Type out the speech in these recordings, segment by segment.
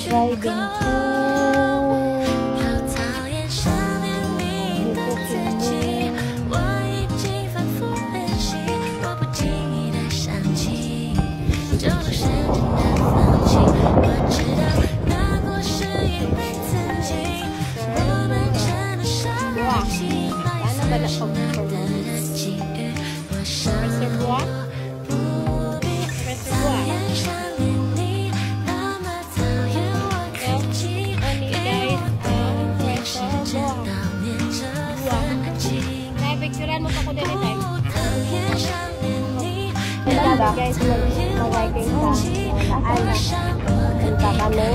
driving guys, mag-hiking sa Laan. Punta kami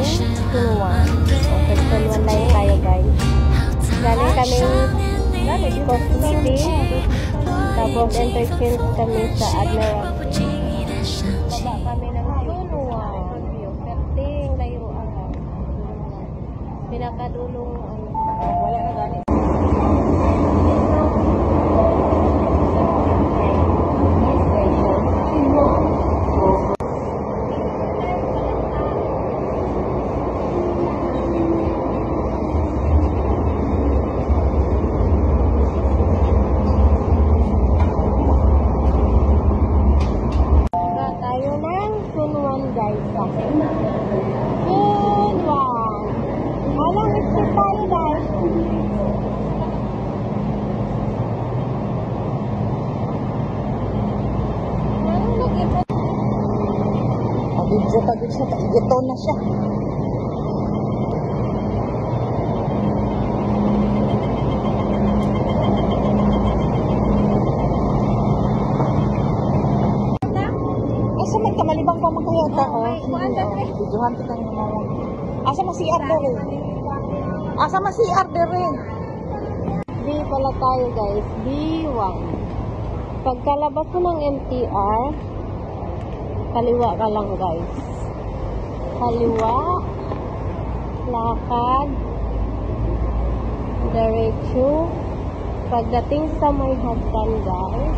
Tunuan. Okay, Tunuan lang tayo guys. Galing kami Coast City. Tapos interchange kami sa Admiral. Baba kami ng Tunuan. Perting layo ang pinakadulong wala na galing. Pagod siya, ito na siya. Asa may kamalibang pa magkayata ko. Videohan kita ng mga. Asa ma-CR dere. Asa ma-CR dere. B pala tayo guys. B1. Pagkalabas mo ng MTR, kaliwa ka lang guys. Kaliwa, lakad, diretso. Pagdating sa may hagdan guys,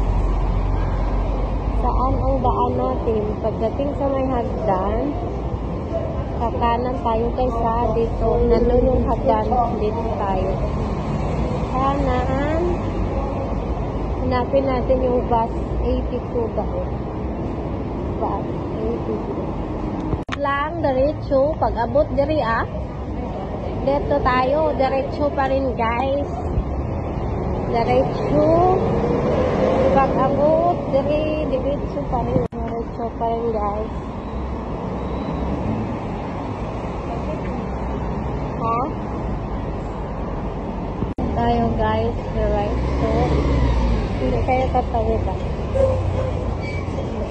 saan ang daan natin? Pagdating sa may hagdan, kakanan tayo kaysa dito. Nandun yung hagdan, dito tayo. Kanan, hanapin natin yung bus 82 guys. Bus 82. Lang, diretso, pag abot diri dito tayo, diretso pa rin guys, diretso, pag abot diri, diretso pa rin guys. Ha? Tayo guys, diretso, hindi kayo tatawid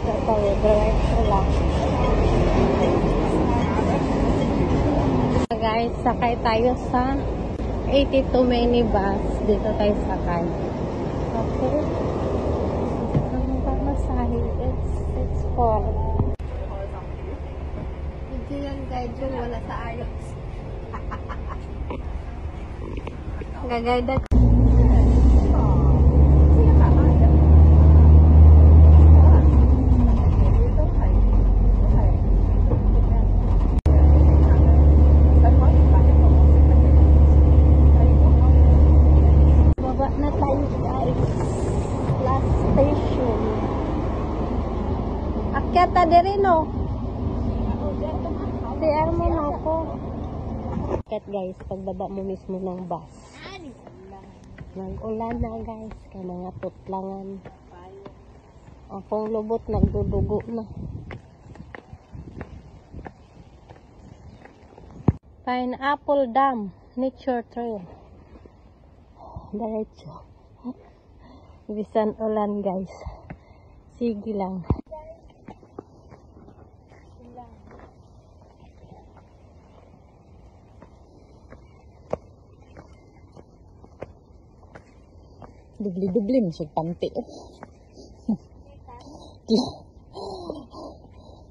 tatawid, diretso lang. Guys, sakay tayo sa 82 minibus. Dito tayo sakay. Okay. Ang pamasahe. It's full. Hindi yan guys, yung wala sa ayos. Gagayda. Akyata diri no. Tiar mo na ako. Akyat guys, pagbaba mo mismo ng bus. Nag-ulan na guys, kaya mga tutlangan. Akong lubot nagdudugo na. Pineapple Dam Nature Trail. Diretso. Bisan ulan guys. Sige lang. Dubli-dubli masuk panti.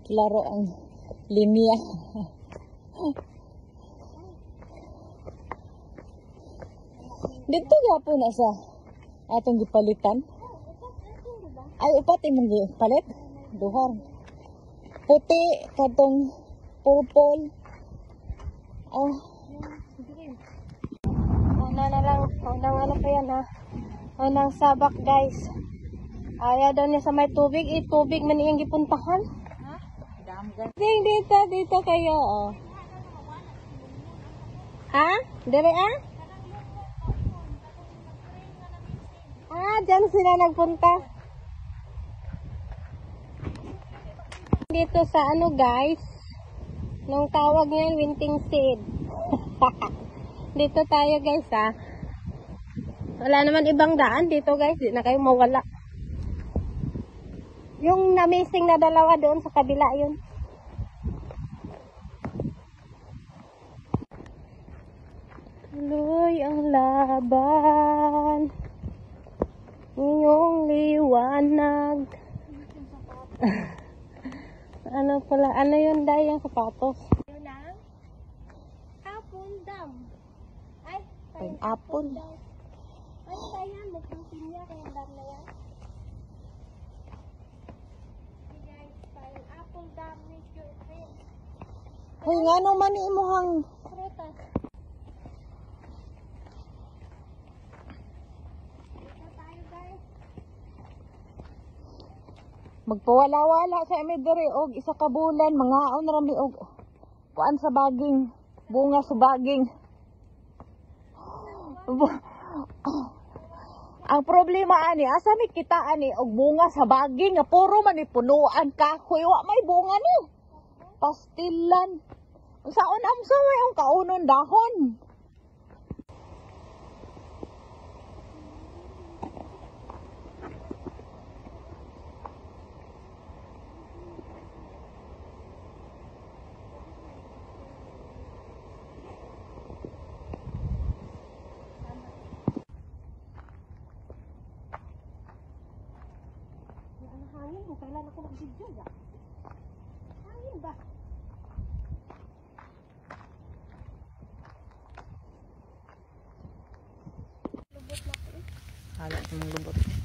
Klaro ang linya. Dito gapo na sa atong gipalitan. Ay upat imong gipalit. Duhar. Puti katong purple. Oh, Unang ano pa yan ha. Unang sabak guys. Ayaw daw niya sa may tubig. Tubig man iyang gipuntahan. Dito kayo oh. Ha? Dire ah? Dyan sila nagpunta. Dito sa ano guys. Nung tawag niyan, Winting Seed. Dito tayo guys ha. Wala naman ibang daan dito guys. Di na kayo mawala. Yung na-missing na dalawa doon sa kabila yun. Tuloy ang laban. Ngayong liwanag. Ano yun dahil yung sapatos? Yun ang Apple Dam. Ay, pineapple. ano ba yan? Mukhang pinya kayong dam na yan. Guys, pineapple dam with your friend. Hoy, nga naman imuhang Prutas. Dito tayo guys. magpawala-wala sa emidere og isa ka bulan, mangaon rami og kuan sa baging, bunga sa baging. Ang problema ani, asa mi kita ani og bunga sa baging nga puro man ni punuan kahoy, wa may bunga ni. Pastilan. Unsaon am sa way ang kaunon dahon? Ang hangin mo, kailan ako mag-video ya? Hangin ba? Lubot na ko eh. Hala, mong lubot.